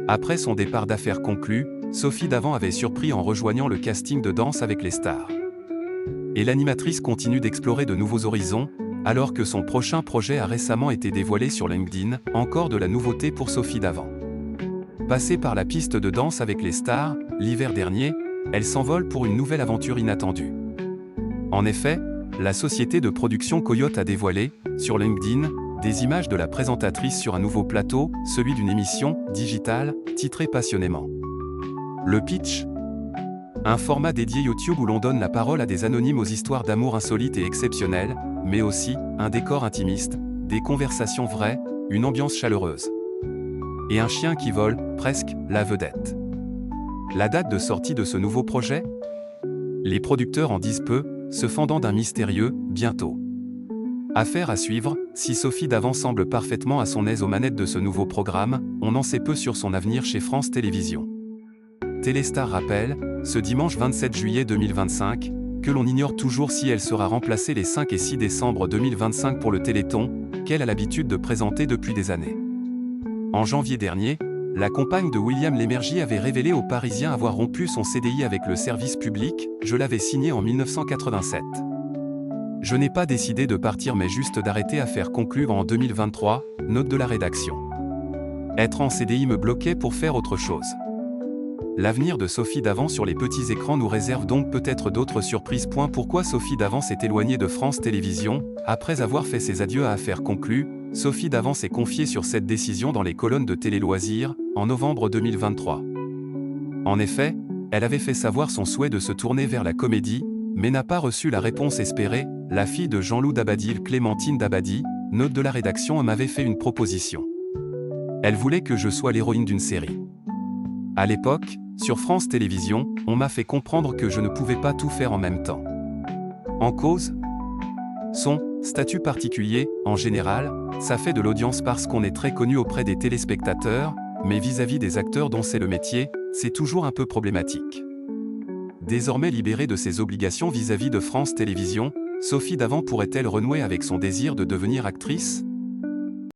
Après son départ d'Affaires conclues, Sophie Davant avait surpris en rejoignant le casting de Danse avec les stars. Et l'animatrice continue d'explorer de nouveaux horizons, alors que son prochain projet a récemment été dévoilé sur LinkedIn, encore de la nouveauté pour Sophie Davant. Passée par la piste de Danse avec les stars, l'hiver dernier, elle s'envole pour une nouvelle aventure inattendue. En effet, la société de production Coyote a dévoilé, sur LinkedIn, des images de la présentatrice sur un nouveau plateau, celui d'une émission digitale, titrée passionnément. Le pitch ? Un format dédié YouTube où l'on donne la parole à des anonymes aux histoires d'amour insolites et exceptionnelles, mais aussi un décor intimiste, des conversations vraies, une ambiance chaleureuse. Et un chien qui vole, presque, la vedette. La date de sortie de ce nouveau projet ? Les producteurs en disent peu, se fendant d'un mystérieux « bientôt ». Affaire à suivre, si Sophie Davant semble parfaitement à son aise aux manettes de ce nouveau programme, on en sait peu sur son avenir chez France Télévisions. Téléstar rappelle, ce dimanche 27 juillet 2025, que l'on ignore toujours si elle sera remplacée les 5 et 6 décembre 2025 pour le Téléthon, qu'elle a l'habitude de présenter depuis des années. En janvier dernier, la compagne de William Lémergie avait révélé aux Parisiens avoir rompu son CDI avec le service public, je l'avais signé en 1987. Je n'ai pas décidé de partir mais juste d'arrêter Affaires conclues en 2023, note de la rédaction. Être en CDI me bloquait pour faire autre chose. L'avenir de Sophie Davant sur les petits écrans nous réserve donc peut-être d'autres surprises. Pourquoi Sophie Davant s'est éloignée de France Télévisions ? Après avoir fait ses adieux à Affaires conclues, Sophie Davant s'est confiée sur cette décision dans les colonnes de Télé Loisirs, en novembre 2023. En effet, elle avait fait savoir son souhait de se tourner vers la comédie, mais n'a pas reçu la réponse espérée. La fille de Jean-Loup Dabadi, Clémentine Dabadi, note de la rédaction, m'avait fait une proposition. Elle voulait que je sois l'héroïne d'une série. À l'époque, sur France Télévisions, on m'a fait comprendre que je ne pouvais pas tout faire en même temps. En cause ? Son statut particulier, en général, ça fait de l'audience parce qu'on est très connu auprès des téléspectateurs, mais vis-à-vis des acteurs dont c'est le métier, c'est toujours un peu problématique. Désormais libérée de ses obligations vis-à-vis de France Télévisions, Sophie Davant pourrait-elle renouer avec son désir de devenir actrice ?